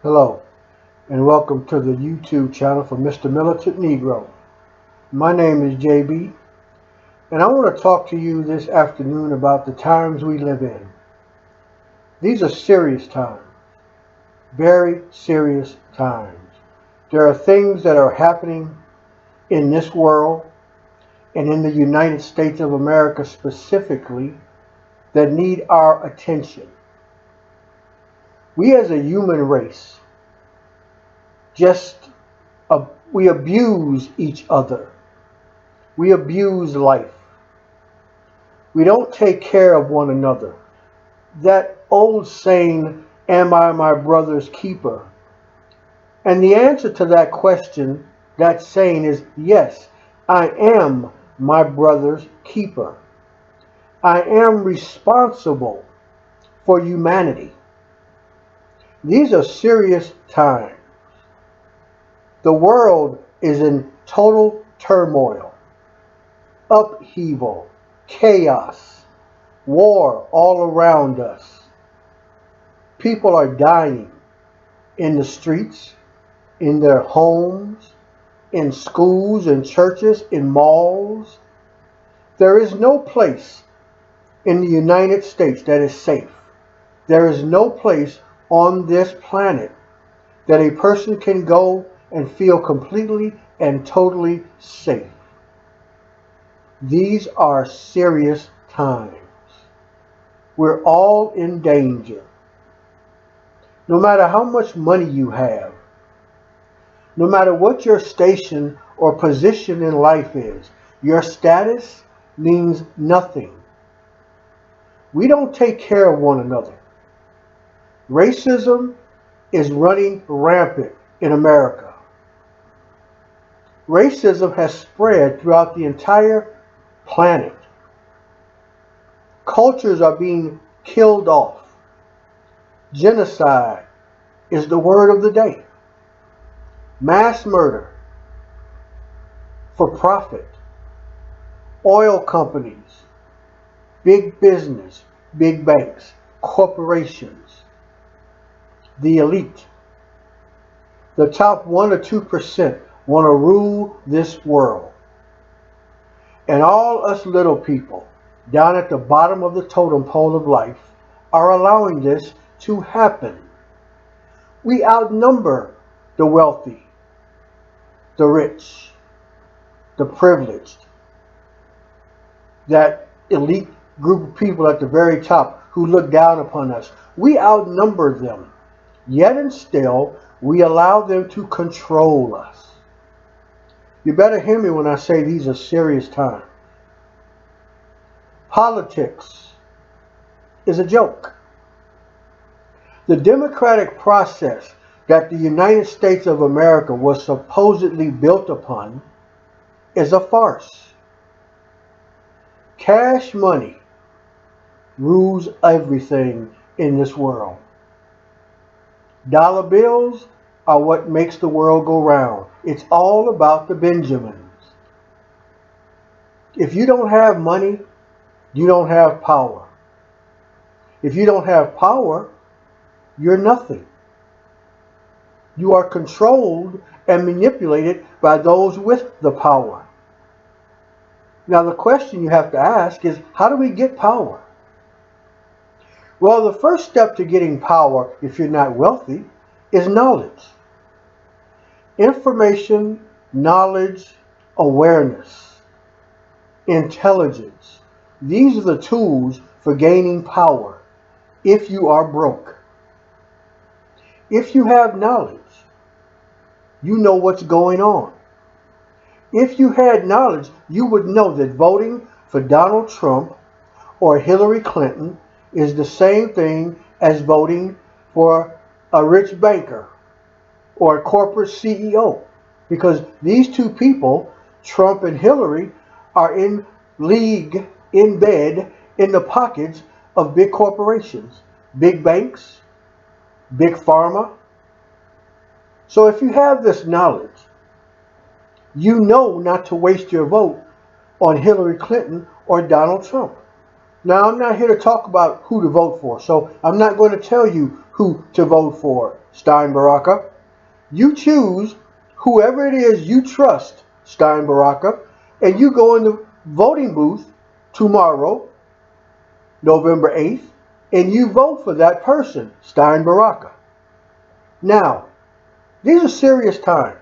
Hello, and welcome to the YouTube channel for Mr. Militant Negro. My name is JB, and I want to talk to you this afternoon about the times we live in. These are serious times, very serious times. There are things that are happening in this world and in the United States of America specifically that need our attention. We as a human race just we abuse each other. We abuse life. We don't take care of one another. That old saying, am I my brother's keeper? And the answer to that question, that saying is yes, I am my brother's keeper. I am responsible for humanity. These are serious times. The world is in total turmoil, upheaval, chaos, war all around us. People are dying in the streets, in their homes, in schools and churches, in malls. There is no place in the United States that is safe. There is no place on this planet that a person can go and feel completely and totally safe. These are serious times. We're all in danger. No matter how much money you have, no matter what your station or position in life is, your status means nothing. We don't take care of one another. Racism is running rampant in America. Racism has spread throughout the entire planet. Cultures are being killed off. Genocide is the word of the day. Mass murder for profit. Oil companies, big business, big banks, corporations, the elite, the top 1 or 2% want to rule this world. And all us little people down at the bottom of the totem pole of life are allowing this to happen. We outnumber the wealthy, the rich, the privileged, that elite group of people at the very top who look down upon us. We outnumber them. Yet and still, we allow them to control us. You better hear me when I say these are serious times. Politics is a joke. The democratic process that the United States of America was supposedly built upon is a farce. Cash money rules everything in this world. Dollar bills are what makes the world go round. It's all about the Benjamins. If you don't have money, you don't have power. If you don't have power, you're nothing. You are controlled and manipulated by those with the power. Now the question you have to ask is, how do we get power? Well, the first step to getting power, if you're not wealthy, is knowledge. Information, knowledge, awareness, intelligence. These are the tools for gaining power if you are broke. If you have knowledge, you know what's going on. If you had knowledge, you would know that voting for Donald Trump or Hillary Clinton is the same thing as voting for a rich banker or a corporate CEO. Because these two people, Trump and Hillary, are in league, in bed, in the pockets of big corporations, big banks, big pharma. So if you have this knowledge, you know not to waste your vote on Hillary Clinton or Donald Trump. Now, I'm not here to talk about who to vote for, so I'm not going to tell you who to vote for, Stein Baraka. You choose whoever it is you trust, Stein Baraka, and you go in the voting booth tomorrow, November 8th, and you vote for that person, Stein Baraka. Now, these are serious times,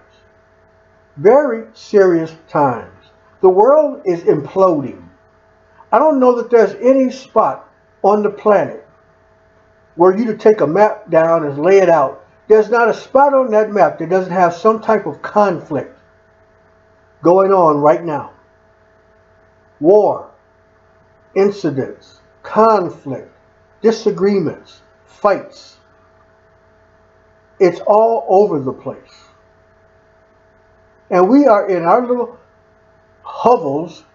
very serious times. The world is imploding. I don't know that there's any spot on the planet where you to take a map down and lay it out. There's not a spot on that map that doesn't have some type of conflict going on right now. War, incidents, conflict, disagreements, fights. It's all over the place. And we are in our little hovels,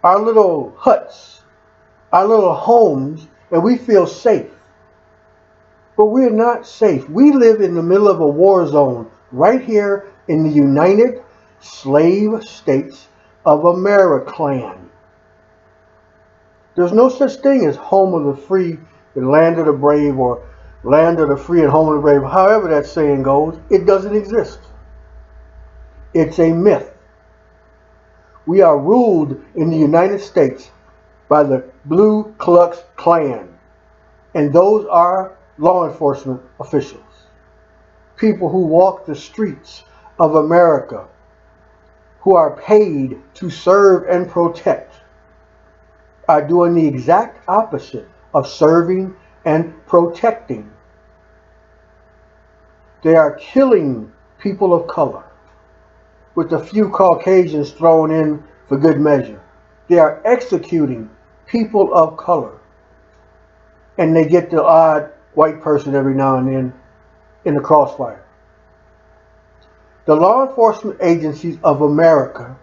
our little huts, our little homes, and we feel safe. But we're not safe. We live in the middle of a war zone right here in the United Slave States of America. There's no such thing as home of the free and land of the brave, or land of the free and home of the brave. However that saying goes, it doesn't exist. It's a myth. We are ruled in the United States by the Ku Klux Klan, and those are law enforcement officials, people who walk the streets of America, who are paid to serve and protect, are doing the exact opposite of serving and protecting. They are killing people of color, with a few Caucasians thrown in for good measure. They are executing people of color, and they get the odd white person every now and then in the crossfire. The law enforcement agencies of America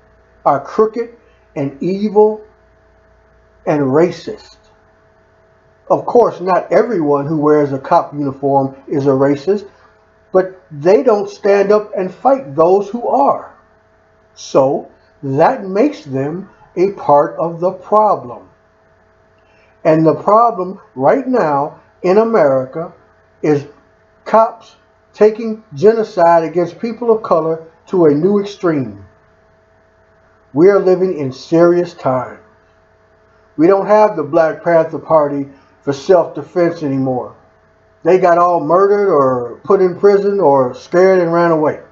are crooked and evil and racist. Of course, not everyone who wears a cop uniform is a racist, but they don't stand up and fight those who are. So that makes them a part of the problem. And the problem right now in America is cops taking genocide against people of color to a new extreme. We are living in serious times. We don't have the Black Panther Party for self-defense anymore. They got all murdered or put in prison or scared and ran away,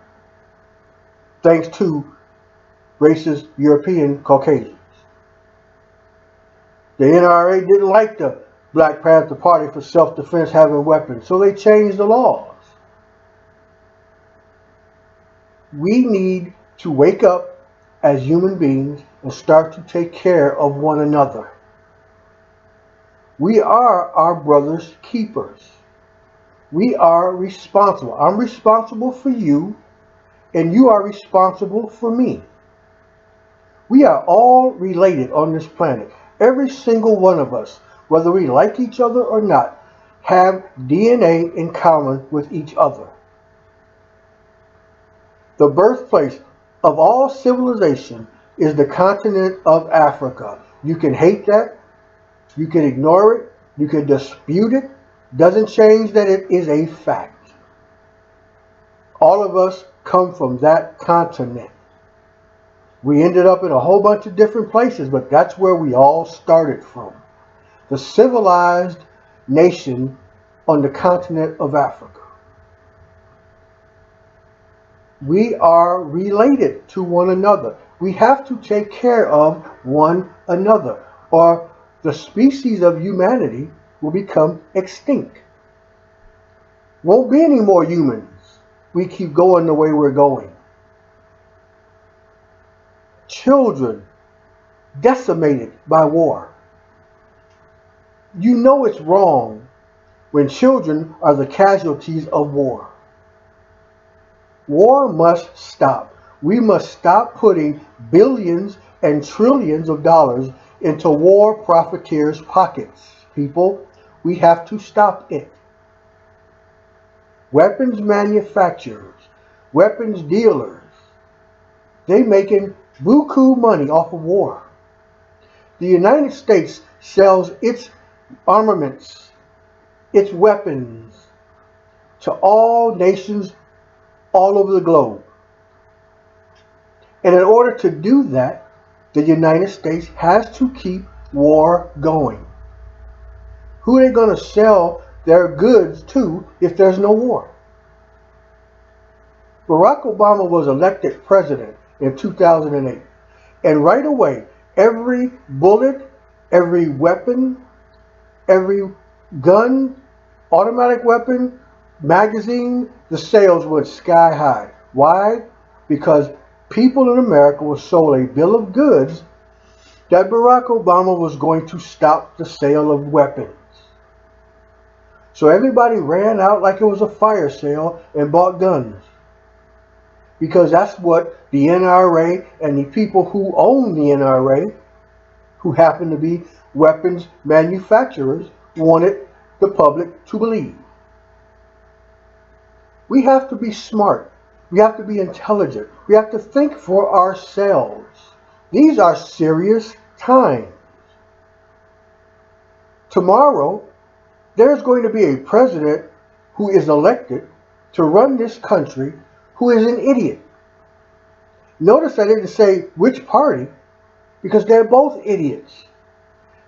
thanks to racist European Caucasians. The NRA didn't like the Black Panther Party for self-defense having weapons, so they changed the laws. We need to wake up as human beings and start to take care of one another. We are our brother's keepers. We are responsible. I'm responsible for you, and you are responsible for me. We are all related on this planet. Every single one of us, whether we like each other or not, have DNA in common with each other. The birthplace of all civilization is the continent of Africa. You can hate that, you can ignore it, you can dispute it. Doesn't change that it is a fact. All of us come from that continent. We ended up in a whole bunch of different places, but that's where we all started from. The civilized nation on the continent of Africa. We are related to one another. We have to take care of one another, or the species of humanity will become extinct. Won't be any more humans. We keep going the way we're going. Children decimated by war. You know it's wrong when children are the casualties of war. War must stop. We must stop putting billions and trillions of dollars into war profiteers' pockets. People, we have to stop it. Weapons manufacturers, weapons dealers, they making buku money off of war. The United States sells its armaments, its weapons, to all nations all over the globe. And in order to do that, the United States has to keep war going. Who are they going to sell their goods to if there's no war? Barack Obama was elected president in 2008. And right away, every bullet, every weapon, every gun, automatic weapon, magazine, the sales went sky high. Why? Because people in America were sold a bill of goods that Barack Obama was going to stop the sale of weapons. So everybody ran out like it was a fire sale and bought guns. Because that's what the NRA and the people who own the NRA, who happen to be weapons manufacturers, wanted the public to believe. We have to be smart. We have to be intelligent. We have to think for ourselves. These are serious times. Tomorrow, there's going to be a president who is elected to run this country who is an idiot. Notice I didn't say which party, because they're both idiots.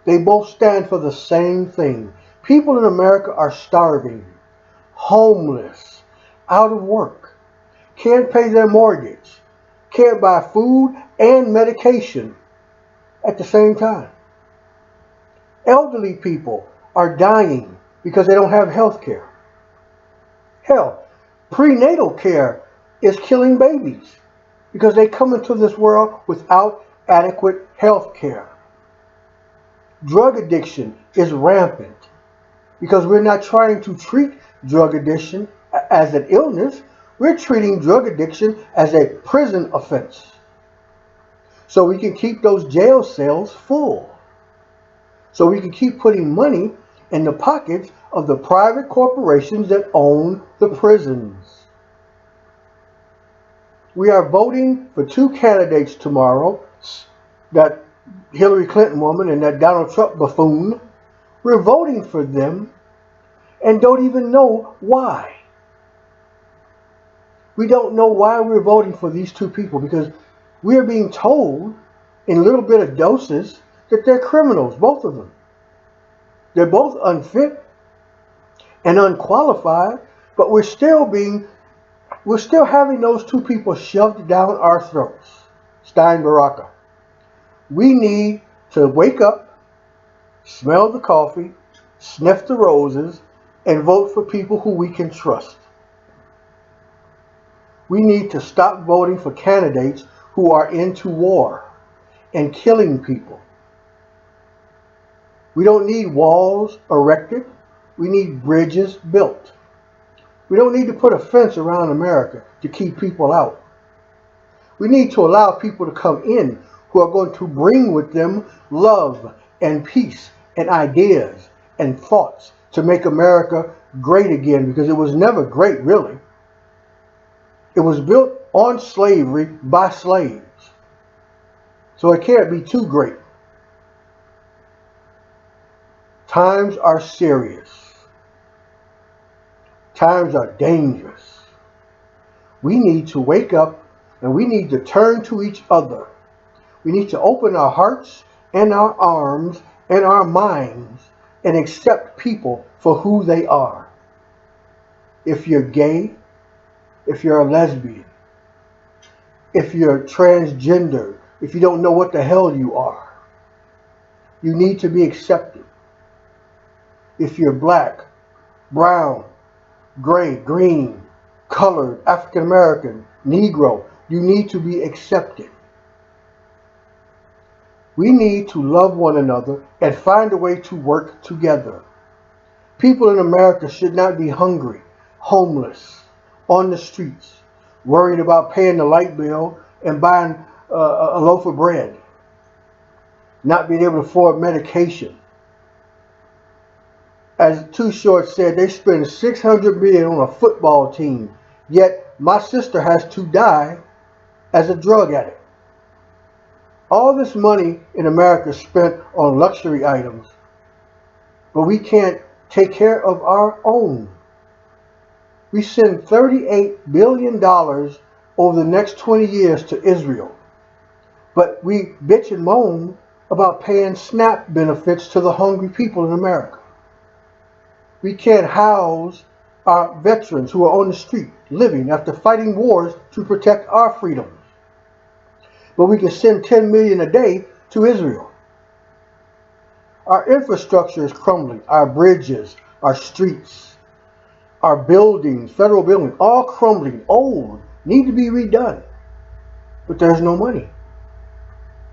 They both stand for the same thing. People in America are starving, homeless, out of work, can't pay their mortgage, can't buy food and medication at the same time. Elderly people are dying because they don't have health care. Hell, prenatal care is killing babies because they come into this world without adequate health care. Drug addiction is rampant because we're not trying to treat drug addiction as an illness. We're treating drug addiction as a prison offense so we can keep those jail cells full, so we can keep putting money in the pockets of the private corporations that own the prisons. We are voting for two candidates tomorrow, that Hillary Clinton woman and that Donald Trump buffoon. We're voting for them and don't even know why. We don't know why we're voting for these two people because we're being told in little bit of doses that they're criminals, both of them. They're both unfit and unqualified, but we're still having those two people shoved down our throats. Stein Baraka. We need to wake up, smell the coffee, sniff the roses, and vote for people who we can trust. We need to stop voting for candidates who are into war and killing people. We don't need walls erected. We need bridges built. We don't need to put a fence around America to keep people out. We need to allow people to come in who are going to bring with them love and peace and ideas and thoughts to make America great again, because it was never great, really. It was built on slavery by slaves. So it can't be too great. Times are serious. Times are dangerous. We need to wake up and we need to turn to each other. We need to open our hearts and our arms and our minds and accept people for who they are. If you're gay, if you're a lesbian, if you're transgender, if you don't know what the hell you are, you need to be accepted. If you're black, brown, gray, green, colored, African American, Negro, you need to be accepted. We need to love one another and find a way to work together. People in America should not be hungry, homeless, on the streets, worried about paying the light bill and buying a loaf of bread, not being able to afford medication. As Too Short said, they spend $600 million on a football team, yet my sister has to die as a drug addict. All this money in America is spent on luxury items, but we can't take care of our own. We send $38 billion over the next 20 years to Israel, but we bitch and moan about paying SNAP benefits to the hungry people in America. We can't house our veterans who are on the street living after fighting wars to protect our freedoms. But we can send 10 million a day to Israel. Our infrastructure is crumbling. Our bridges, our streets, our buildings, federal buildings, all crumbling, old, need to be redone. But there's no money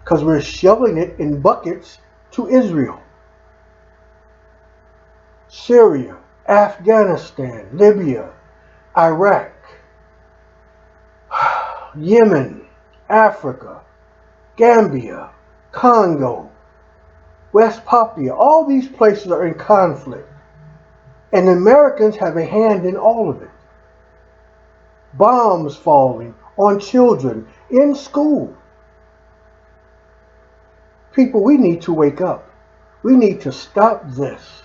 because we're shoveling it in buckets to Israel. Syria, Afghanistan, Libya, Iraq, Yemen, Africa, Gambia, Congo, West Papua, all these places are in conflict. And Americans have a hand in all of it. Bombs falling on children in school. People, we need to wake up. We need to stop this.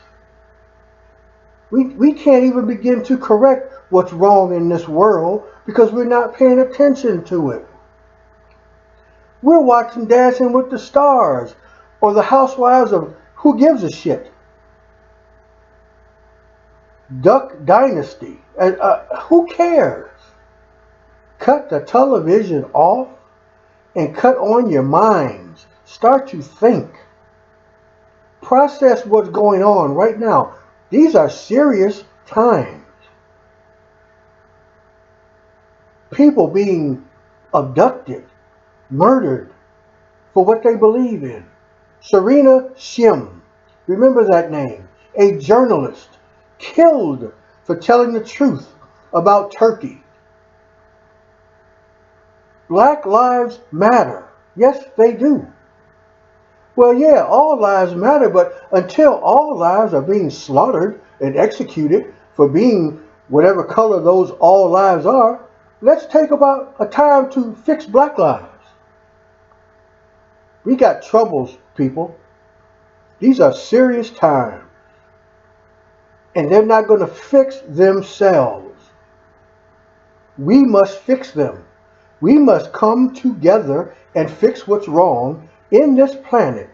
We can't even begin to correct what's wrong in this world because we're not paying attention to it. We're watching Dancing with the Stars or the Housewives of Who Gives a Shit. Duck Dynasty. Who cares? Cut the television off and cut on your minds. Start to think. Process what's going on right now. These are serious times. People being abducted, murdered for what they believe in. Serena Shim, remember that name, a journalist, killed for telling the truth about Turkey. Black lives matter. Yes, they do. Well, yeah, all lives matter, but until all lives are being slaughtered and executed for being whatever color those all lives are, let's take about a time to fix black lives. We got troubles, people. These are serious times. And they're not going to fix themselves. We must fix them. We must come together and fix what's wrong in this planet,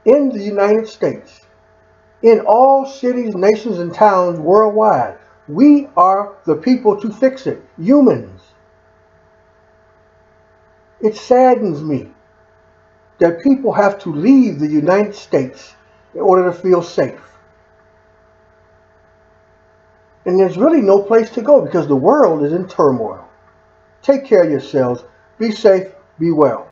in the United States, in all cities, nations, and towns worldwide. We are the people to fix it, humans. It saddens me that people have to leave the United States in order to feel safe. And there's really no place to go because the world is in turmoil. Take care of yourselves. Be safe. Be well.